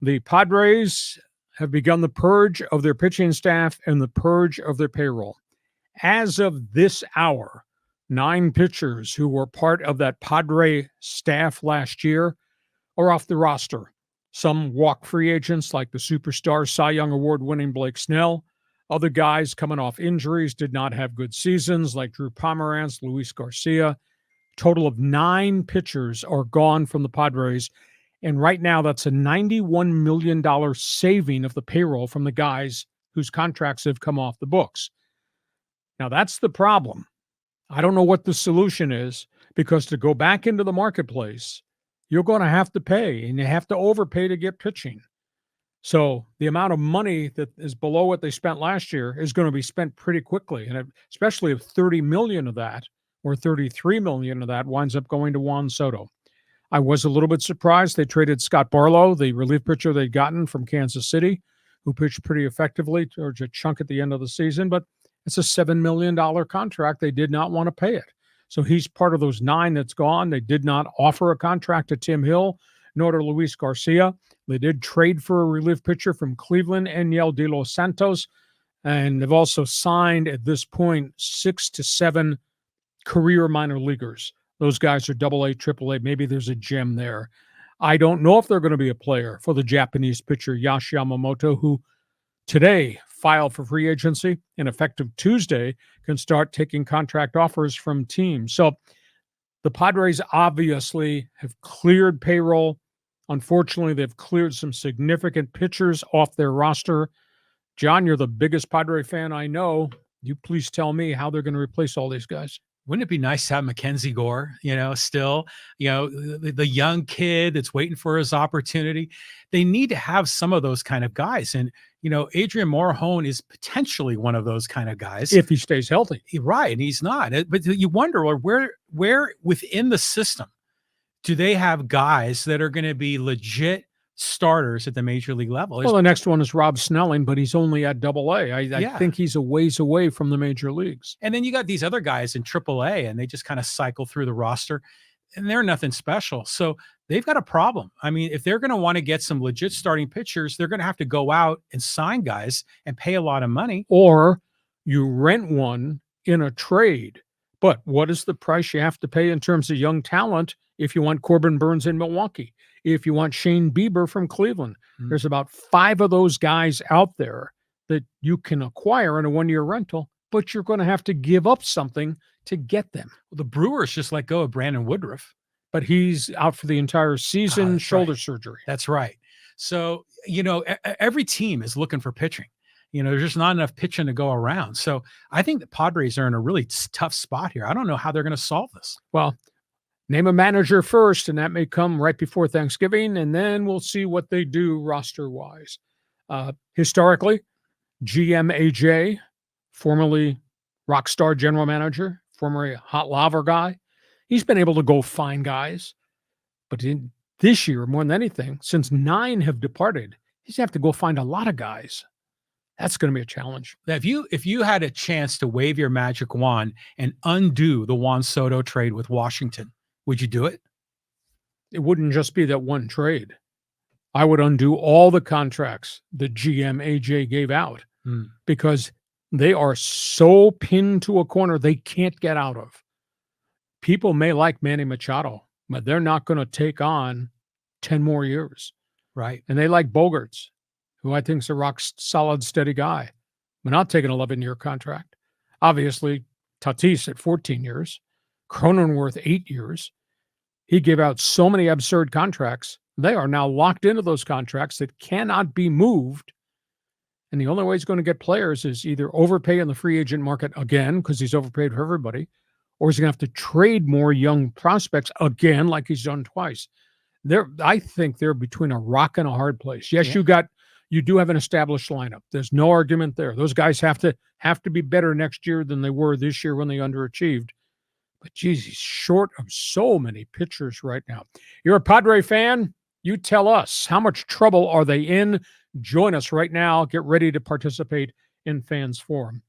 The Padres have begun the purge of their pitching staff and the purge of their payroll. As of this hour, 9 pitchers who were part of that Padre staff last year are off the roster. Some walk free agents like the superstar Cy Young Award winning Blake Snell. Other guys coming off injuries did not have good seasons like Drew Pomeranz, Luis Garcia. Total of 9 pitchers are gone from the Padres. And right now, that's a $91 million saving of the payroll from the guys whose contracts have come off the books. Now, that's the problem. I don't know what the solution is, because to go back into the marketplace, you're going to have to pay, and you have to overpay to get pitching. So the amount of money that is below what they spent last year is going to be spent pretty quickly, and especially if 30 million of that or 33 million of that winds up going to Juan Soto. I was a little bit surprised they traded Scott Barlow, the relief pitcher they'd gotten from Kansas City, who pitched pretty effectively towards a chunk at the end of the season, but it's a $7 million contract. They did not want to pay it. So he's part of those 9 that's gone. They did not offer a contract to Tim Hill, nor to Luis Garcia. They did trade for a relief pitcher from Cleveland, Enyel De Los Santos, and they've also signed at this point 6 to 7 career minor leaguers. Those guys are AA, AAA. Maybe there's a gem there. I don't know if they're going to be a player for the Japanese pitcher Yashi Yamamoto, who today filed for free agency and effective Tuesday can start taking contract offers from teams. So the Padres obviously have cleared payroll. Unfortunately, they've cleared some significant pitchers off their roster. John, you're the biggest Padre fan I know. You please tell me how they're going to replace all these guys. Wouldn't it be nice to have Mackenzie Gore, still, the young kid that's waiting for his opportunity? They need to have some of those kind of guys. And, Adrian Morejon is potentially one of those kind of guys. If he stays healthy. Right. And he's not. But you wonder, where within the system do they have guys that are going to be legit starters at the major league level? Well, the next one is Rob Snelling, but he's only at AA. I think he's a ways away from the major leagues. And then you got these other guys in AAA, and they just kind of cycle through the roster, and they're nothing special. So they've got a problem. I mean, if they're going to want to get some legit starting pitchers, they're going to have to go out and sign guys and pay a lot of money. Or you rent one in a trade. But what is the price you have to pay in terms of young talent if you want Corbin Burns in Milwaukee? If you want Shane Bieber from Cleveland? There's about 5 of those guys out there that you can acquire in a 1-year rental, but you're going to have to give up something to get them. Well, the Brewers just let go of Brandon Woodruff. But he's out for the entire season, shoulder surgery. That's right. So, every team is looking for pitching. There's just not enough pitching to go around. So I think the Padres are in a really tough spot here. I don't know how they're going to solve this. Well, name a manager first, and that may come right before Thanksgiving, and then we'll see what they do roster-wise. Historically, GM AJ, formerly Rockstar general manager, formerly Hot Lava guy, he's been able to go find guys. But this year, more than anything, since 9 have departed, he's going to have to go find a lot of guys. That's going to be a challenge. If you had a chance to wave your magic wand and undo the Juan Soto trade with Washington, would you do it? It wouldn't just be that one trade. I would undo all the contracts that GM AJ gave out because they are so pinned to a corner they can't get out of. People may like Manny Machado, but they're not going to take on 10 more years. Right. And they like Bogarts, who I think is a rock solid, steady guy, but not taking an 11-year contract. Obviously, Tatis at 14 years, Cronenworth 8 years. He gave out so many absurd contracts. They are now locked into those contracts that cannot be moved. And the only way he's going to get players is either overpay in the free agent market again, because he's overpaid for everybody, or he's going to have to trade more young prospects again, like he's done twice. I think they're between a rock and a hard place. Yes, you do have an established lineup. There's no argument there. Those guys have to be better next year than they were this year when they underachieved. But geez, he's short of so many pitchers right now. You're a Padre fan? You tell us, how much trouble are they in? Join us right now. Get ready to participate in Fans Forum.